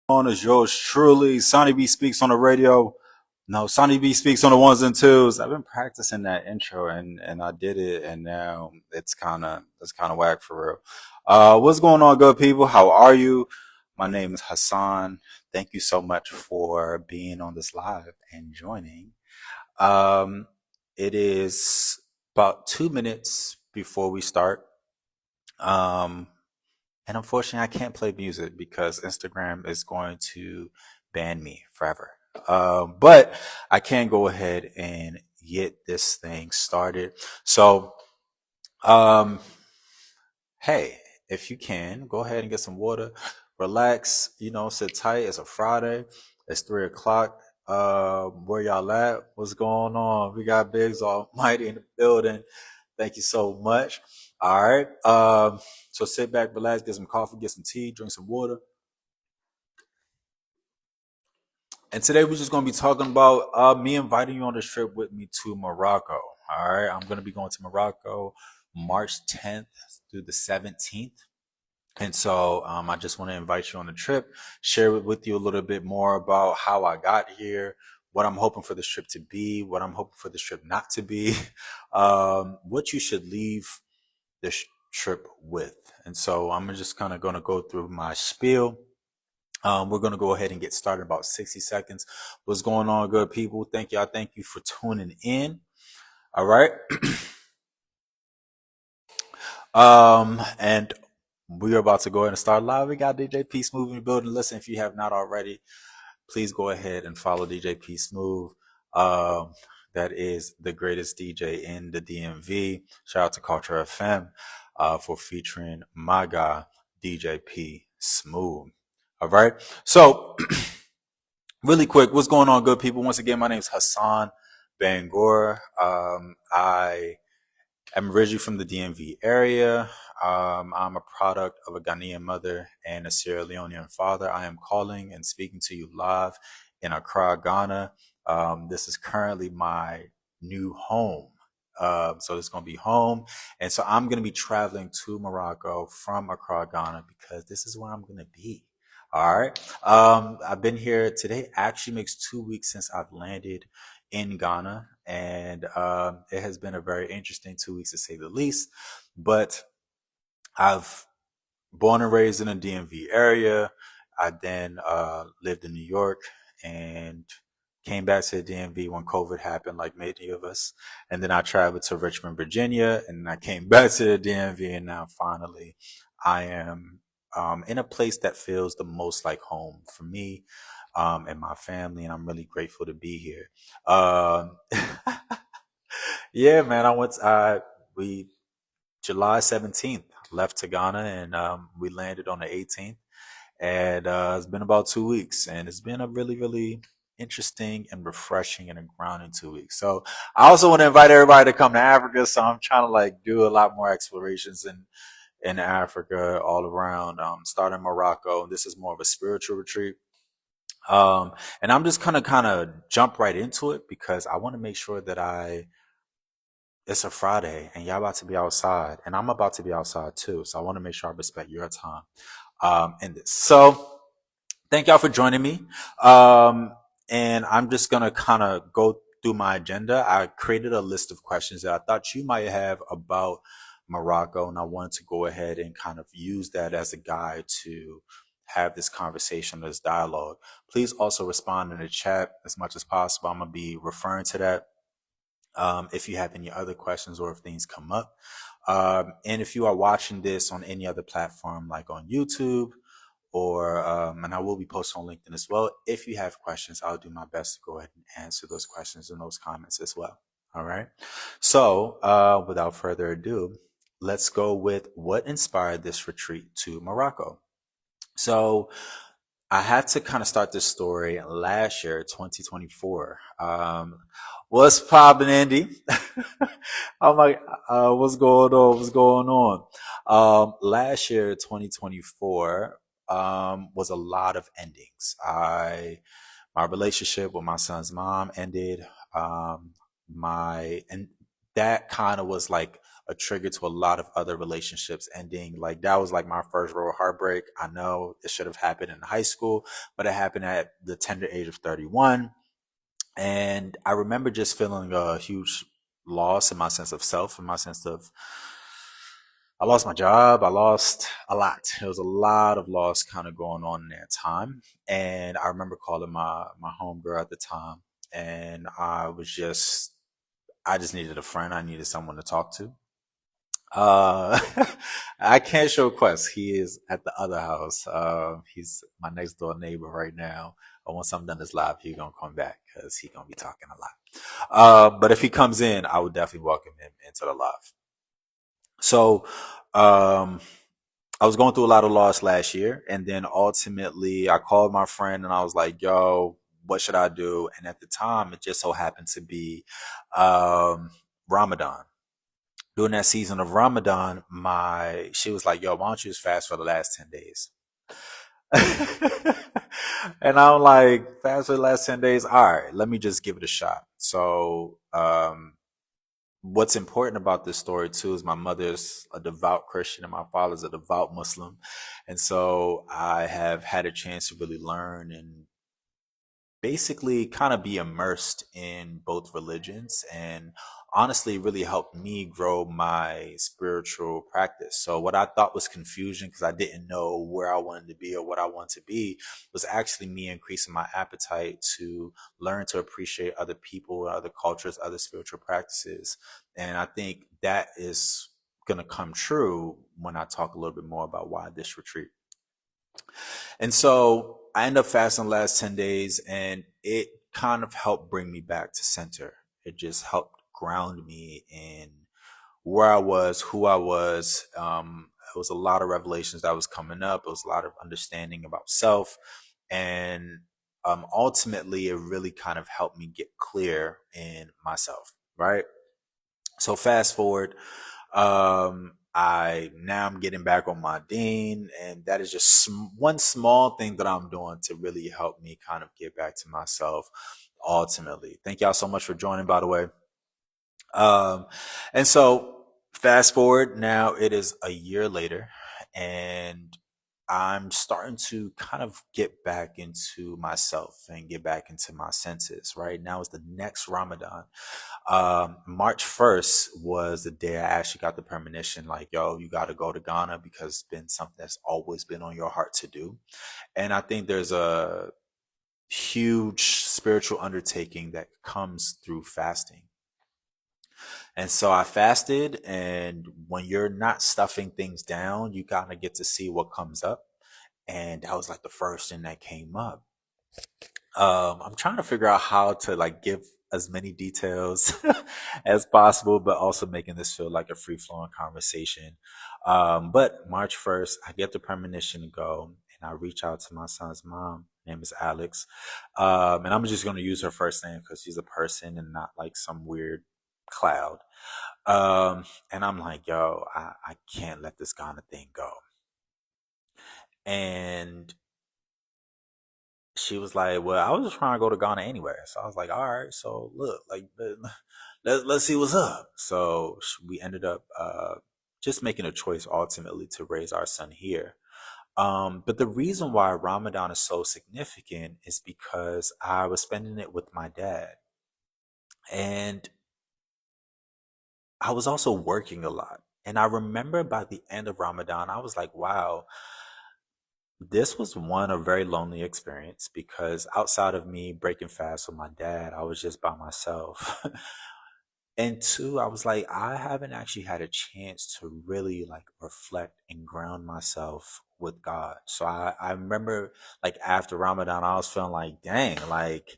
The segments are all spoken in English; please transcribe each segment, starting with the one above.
On is yours truly. Sonny B speaks on the radio. No, Sonny B speaks on the ones and twos. I've been practicing that intro and I did it and now it's kinda whack for real. What's going on, good people? How are you? My name is Hassan. Thank you so much for being on this live and joining. Um, it is about 2 minutes before we start. Um, and unfortunately, I can't play music because Instagram is going to ban me forever. But I can go ahead and get this thing started. So, um, hey, if you can, go ahead and get some water, relax, sit tight. It's a Friday. It's 3 o'clock. Where y'all at? What's going on? We got Biggs Almighty in the building. Thank you so much. All right. So sit back, relax, get some coffee, get some tea, drink some water. And today we're just going to be talking about me inviting you on this trip with me to Morocco. All right. I'm going to be going to Morocco March 10th through the 17th. And so I just want to invite you on the trip, share with you a little bit more about how I got here, what I'm hoping for this trip to be, what I'm hoping for this trip not to be, what you should leave this trip with. And so I'm just kind of going to go through my spiel. We're going to go ahead and get started in about 60 seconds. What's going on, good people? Thank you. I thank you for tuning in. All right. And we're about to go ahead and start live. We got DJ P Smooth in the building. Listen, if you have not already, please go ahead and follow DJ P Smooth. Um, that is the greatest DJ in the DMV. Shout out to Culture FM for featuring my guy, DJ P Smooth. All right. So, really quick, what's going on, good people? Once again, my name is Hassan Bangor. I'm originally from the DMV area. I'm a product of a Ghanaian mother and a Sierra Leonean father. I am calling and speaking to you live in Accra, Ghana. This is currently my new home. So it's going to be home. And so I'm going to be traveling to Morocco from Accra, Ghana, because this is where I'm going to be. All right. I've been here today. Actually makes 2 weeks since I've landed in Ghana, and it has been a very interesting 2 weeks to say the least. But I've born and raised in the DMV area. I then lived in New York and came back to the DMV when COVID happened, like many of us. And then I traveled to Richmond, Virginia, and I came back to the DMV. And now finally, I am in a place that feels the most like home for me and my family. And I'm really grateful to be here. Um, yeah, man, we July 17th left to Ghana and we landed on the 18th. And it's been about 2 weeks, and it's been a really, really interesting and refreshing and a grounding 2 weeks. So I also want to invite everybody to come to Africa. So I'm trying to like do a lot more explorations in Africa all around. Starting Morocco. This is more of a spiritual retreat. And I'm just kind of jump right into it because I want to make sure that it's a Friday and y'all about to be outside and I'm about to be outside too. So I want to make sure I respect your time in this. So thank y'all for joining me. And I'm just going to kind of go through my agenda. I created a list of questions that I thought you might have about Morocco, and I wanted to go ahead and kind of use that as a guide to have this conversation, this dialogue. Please also respond in the chat as much as possible. I'm going to be referring to that if you have any other questions or if things come up. And if you are watching this on any other platform like on YouTube, or and I will be posting on LinkedIn as well. If you have questions, I'll do my best to go ahead and answer those questions in those comments as well. All right. So without further ado, let's go with what inspired this retreat to Morocco. So I had to kind of start this story last year, 2024. What's poppin', Andy? I'm like, what's going on? What's going on? Last year, 2024, was a lot of endings. My relationship with my son's mom ended. And that kind of was like a trigger to a lot of other relationships ending. Like that was like my first real heartbreak. I know it should have happened in high school, but it happened at the tender age of 31. And I remember just feeling a huge loss in my sense of self, in my sense of I lost my job. I lost a lot. There was a lot of loss kind of going on in that time. And I remember calling my homegirl at the time, and I just needed a friend. I needed someone to talk to. Uh, I can't show Quest. He is at the other house. He's my next door neighbor right now. Once I'm done this live, he's gonna come back because he's gonna be talking a lot. But if he comes in, I would definitely welcome him into the live. So, um, I was going through a lot of loss last year, and then ultimately I called my friend and I was like, "Yo, what should I do?" And at the time, it just so happened to be Ramadan. During that season of Ramadan, my she was like, "Yo, why don't you just fast for the last 10 days?" And I'm like, "Fast for the last 10 days? All right, let me just give it a shot." So, what's important about this story too is my mother's a devout Christian and my father's a devout Muslim. And so I have had a chance to really learn and basically kind of be immersed in both religions, and honestly really helped me grow my spiritual practice. So what I thought was confusion because I didn't know where I wanted to be or what I wanted to be was actually me increasing my appetite to learn to appreciate other people, other cultures, other spiritual practices. And I think that is going to come true when I talk a little bit more about why this retreat. And so I ended up fasting the last 10 days, and it kind of helped bring me back to center. It just helped ground me in where I was, who I was. It was a lot of revelations that was coming up. It was a lot of understanding about self. And ultimately, it really kind of helped me get clear in myself, right? So fast forward, I'm getting back on my dean, and that is just one small thing that I'm doing to really help me kind of get back to myself. Ultimately, thank y'all so much for joining. By the way, um, and so fast forward now, it is a year later, and I'm starting to kind of get back into myself and get back into my senses. Right now is the next Ramadan. March 1st was the day I actually got the premonition, like, yo, you got to go to Ghana because it's been something that's always been on your heart to do. And I think there's a huge spiritual undertaking that comes through fasting. And so I fasted, and when you're not stuffing things down, you kind of get to see what comes up. And that was like the first thing that came up. I'm trying to figure out how to like give as many details as possible, but also making this feel like a free flowing conversation. But March 1st, I get the premonition to go, and I reach out to my son's mom. Her name is Alex. And I'm just going to use her first name because she's a person and not like some weird cloud. And I'm like, yo, I can't let this Ghana thing go. And she was like, "Well, I was just trying to go to Ghana anyway." So I was like, "All right, so look, like, let's see what's up." So we ended up just making a choice ultimately to raise our son here. But the reason why Ramadan is so significant is because I was spending it with my dad, and I was also working a lot. And I remember by the end of Ramadan, I was like, "Wow, this was one a very lonely experience because outside of me breaking fast with my dad, I was just by myself." And two, I was like, I haven't actually had a chance to really like reflect and ground myself with God. So I remember like after Ramadan, I was feeling like, dang, like,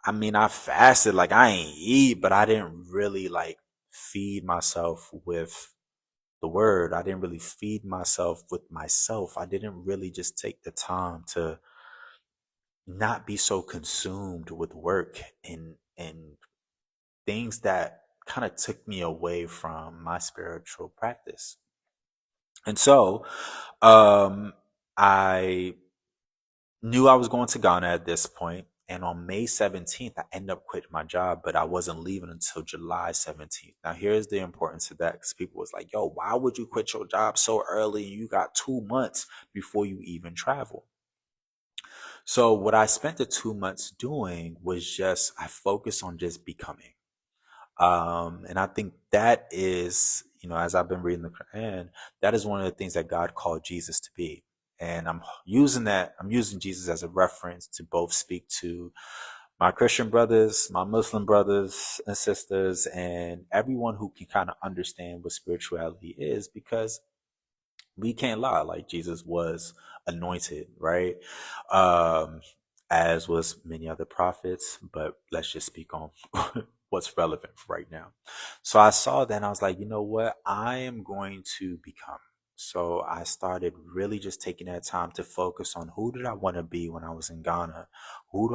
I mean, I fasted, like I ain't eat, but I didn't really like feed myself with the word. I didn't really feed myself with myself. I didn't really just take the time to not be so consumed with work and things that kind of took me away from my spiritual practice. And so um I knew I was going to Ghana at this point, And on May 17th, I ended up quitting my job, but I wasn't leaving until July 17th. Now, here's the importance of that, because people was like, yo, why would you quit your job so early? You got 2 months before you even travel. So what I spent the 2 months doing was just, I focused on just becoming. And I think that is, as I've been reading the Quran, that is one of the things that God called Jesus to be. And I'm using Jesus as a reference to both speak to my Christian brothers, my Muslim brothers and sisters, and everyone who can kind of understand what spirituality is, because we can't lie, like Jesus was anointed, right? um as was many other prophets, but let's just speak on what's relevant right now. So I saw that and I was like, you know what, I am going to become. So I started really just taking that time to focus on, who did I want to be when I was in Ghana? Who do